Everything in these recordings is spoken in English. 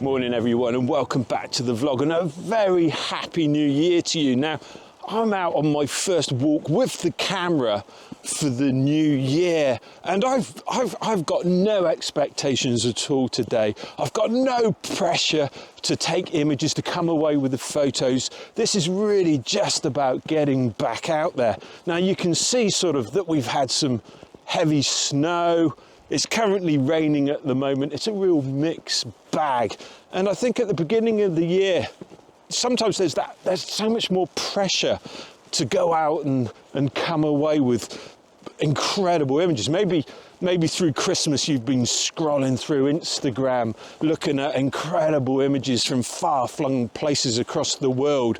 Morning everyone, and welcome back to the vlog, and a very happy new year to you. Now, I'm out on my first walk with the camera for the new year, and I've got no expectations at all today. I've got no pressure to take images, to come away with the photos. This is really just about getting back out there. Now you can see sort of that we've had some heavy snow. It's currently raining at the moment. It's a real mixed bag. And I think at the beginning of the year, sometimes there's so much more pressure to go out and come away with incredible images. Maybe through Christmas you've been scrolling through Instagram, looking at incredible images from far-flung places across the world,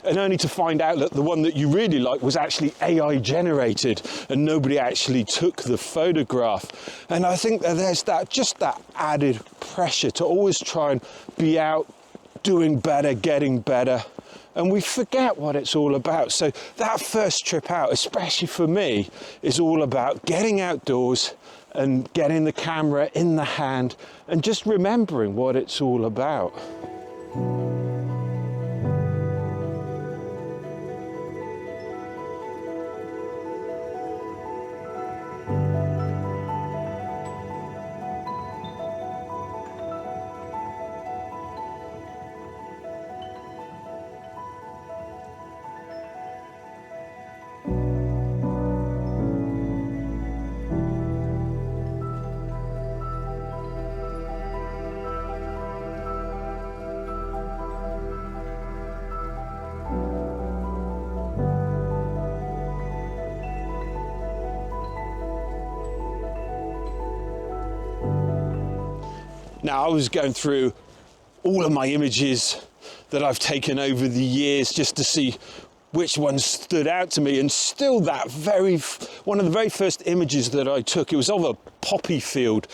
and only to find out that the one that you really liked was actually AI generated and nobody actually took the photograph. And I think that there's just that added pressure to always try and be out doing better, getting better, and we forget what it's all about. So that first trip out, especially for me, is all about getting outdoors and getting the camera in the hand and just remembering what it's all about. Now, I was going through all of my images that I've taken over the years just to see which ones stood out to me, and still one of the very first images that I took, it was of a poppy field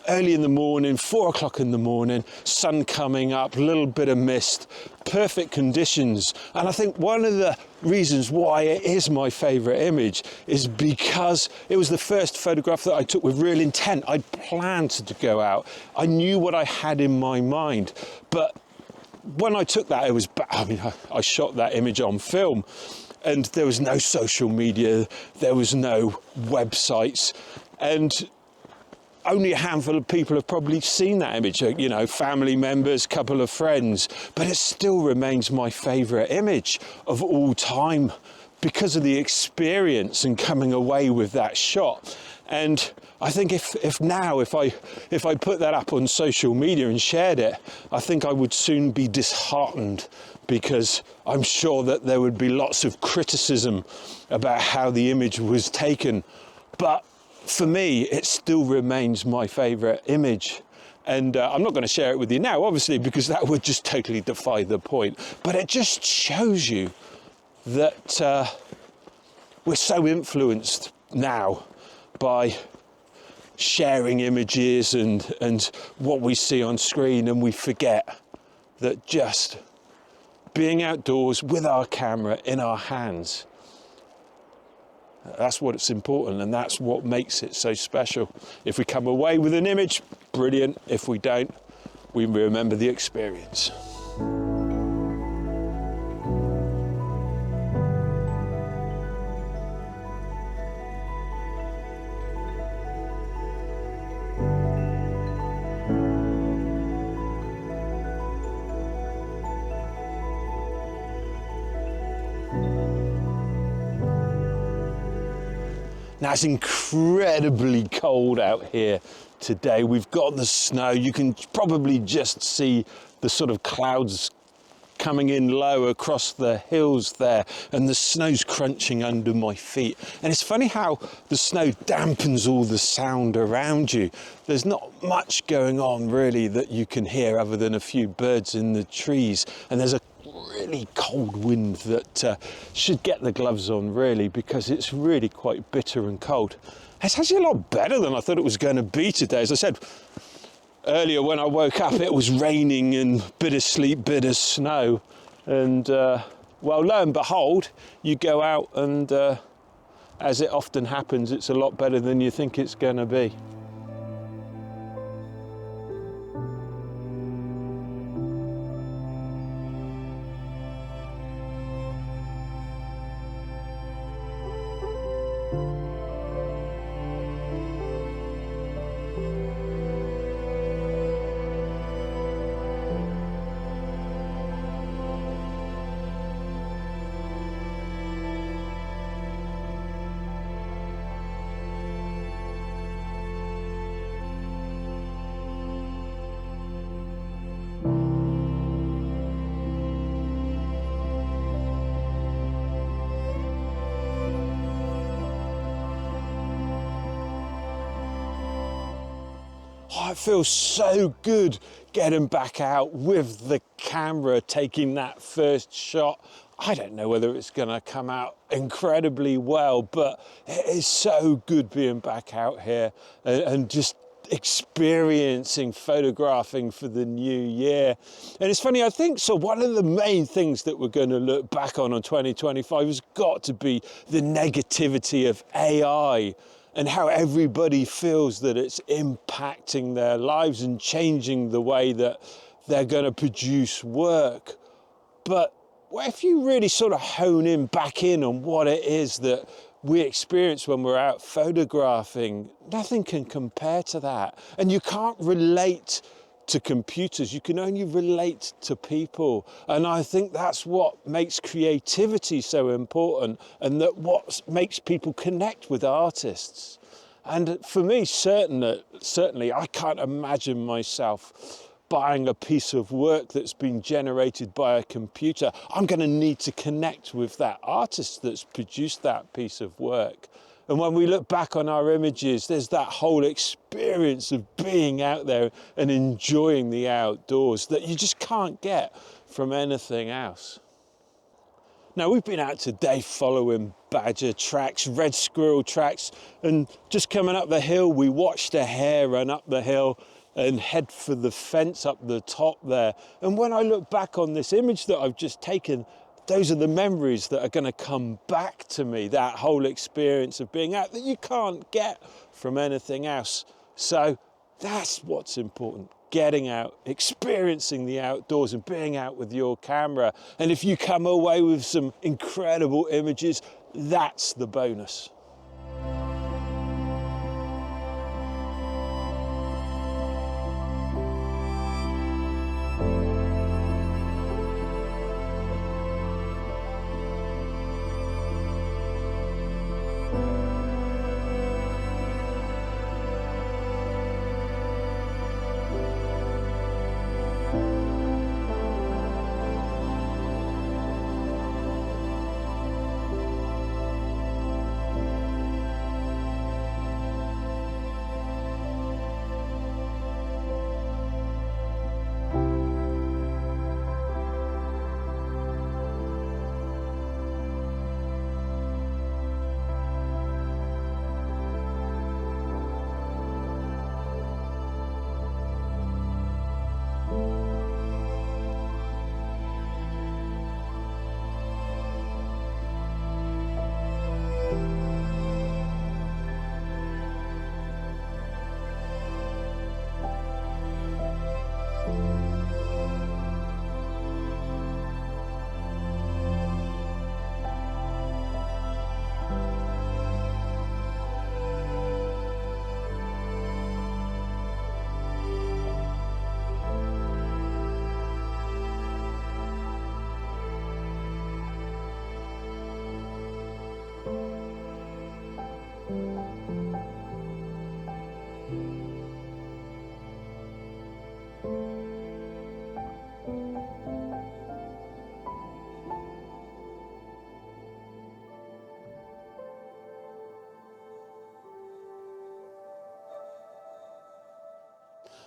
early in the morning, 4 o'clock in the morning, sun coming up, a little bit of mist, perfect conditions. And I think one of the reasons why it is my favourite image is because it was the first photograph that I took with real intent. I'd planned to go out. I knew what I had in my mind. But when I took that, I shot that image on film, and there was no social media, there was no websites, and only a handful of people have probably seen that image, you know, family members, couple of friends, but it still remains my favourite image of all time because of the experience and coming away with that shot. And I think if I put that up on social media and shared it, I think I would soon be disheartened, because I'm sure that there would be lots of criticism about how the image was taken. But for me, it still remains my favourite image. And I'm not going to share it with you now, obviously, because that would just totally defy the point. But it just shows you that we're so influenced now by sharing images and what we see on screen, and we forget that just being outdoors with our camera in our hands, that's what's important, and that's what makes it so special. If we come away with an image, brilliant. If we don't, we remember the experience. Now, it's incredibly cold out here today. We've got the snow. You can probably just see the sort of clouds coming in low across the hills there, and the snow's crunching under my feet. And it's funny how the snow dampens all the sound around you. There's not much going on really that you can hear other than a few birds in the trees, and there's a really cold wind that should get the gloves on really, because it's really quite bitter and cold. It's actually a lot better than I thought it was going to be today. As I said earlier, when I woke up, it was raining and bit of sleet, bit of snow, and well, lo and behold, you go out and as it often happens, it's a lot better than you think it's going to be. Oh, it feels so good getting back out with the camera, taking that first shot. I don't know whether it's going to come out incredibly well, but it is so good being back out here and just experiencing photographing for the new year. And it's funny, I think so one of the main things that we're going to look back on 2025 has got to be the negativity of AI and how everybody feels that it's impacting their lives and changing the way that they're going to produce work. But if you really sort of hone in back in on what it is that we experience when we're out photographing, nothing can compare to that. And you can't relate to computers, you can only relate to people. And I think that's what makes creativity so important, and that what makes people connect with artists. And for me, certainly, I can't imagine myself buying a piece of work that's been generated by a computer. I'm going to need to connect with that artist that's produced that piece of work. And when we look back on our images, there's that whole experience of being out there and enjoying the outdoors that you just can't get from anything else. Now, we've been out today following badger tracks, red squirrel tracks, and just coming up the hill, we watched a hare run up the hill and head for the fence up the top there. And when I look back on this image that I've just taken, those are the memories that are going to come back to me, that whole experience of being out that you can't get from anything else. So that's what's important, getting out, experiencing the outdoors and being out with your camera. And if you come away with some incredible images, that's the bonus.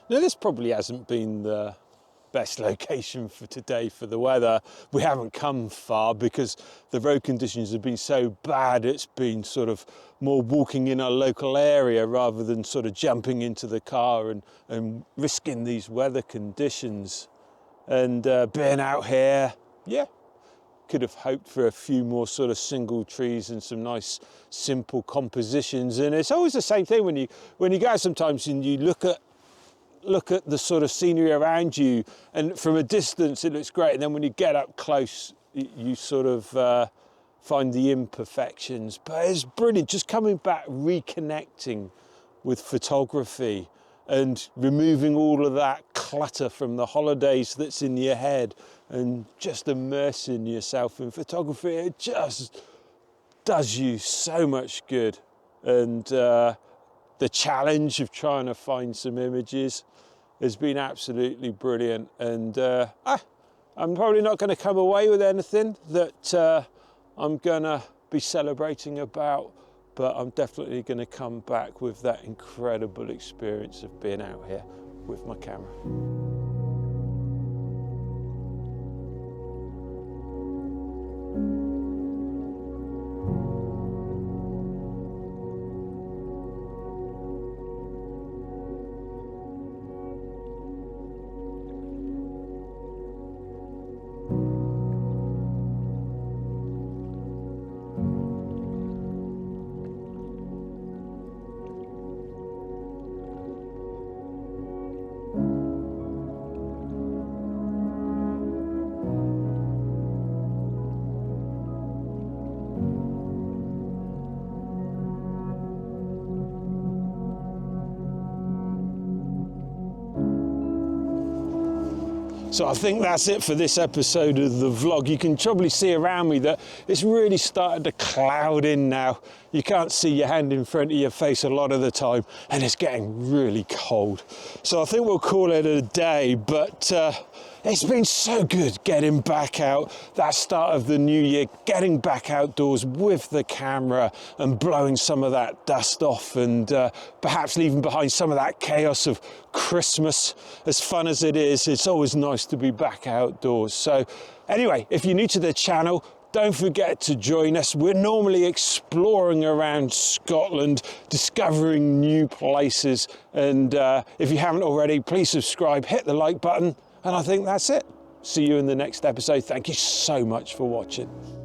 Now, this probably hasn't been the best location for today for the weather. We haven't come far because the road conditions have been so bad. It's been sort of more walking in a local area rather than sort of jumping into the car and risking these weather conditions. And being out here, yeah, could have hoped for a few more sort of single trees and some nice simple compositions. And it's always the same thing when you go out sometimes and you look at the sort of scenery around you, and from a distance it looks great, and then when you get up close you sort of find the imperfections. But it's brilliant just coming back, reconnecting with photography and removing all of that clutter from the holidays that's in your head and just immersing yourself in photography. It just does you so much good. And the challenge of trying to find some images has been absolutely brilliant. And I'm probably not going to come away with anything that I'm going to be celebrating about but I'm definitely going to come back with that incredible experience of being out here with my camera. So I think that's it for this episode of the vlog. You can probably see around me that it's really started to cloud in now. You can't see your hand in front of your face a lot of the time, and it's getting really cold. So I think we'll call it a day, but it's been so good getting back out, that start of the new year, getting back outdoors with the camera and blowing some of that dust off, and perhaps leaving behind some of that chaos of Christmas. As fun as it is, it's always nice to be back outdoors. So anyway, if you're new to the channel, don't forget to join us. We're normally exploring around Scotland, discovering new places. And if you haven't already, please subscribe, hit the like button. And I think that's it. See you in the next episode. Thank you so much for watching.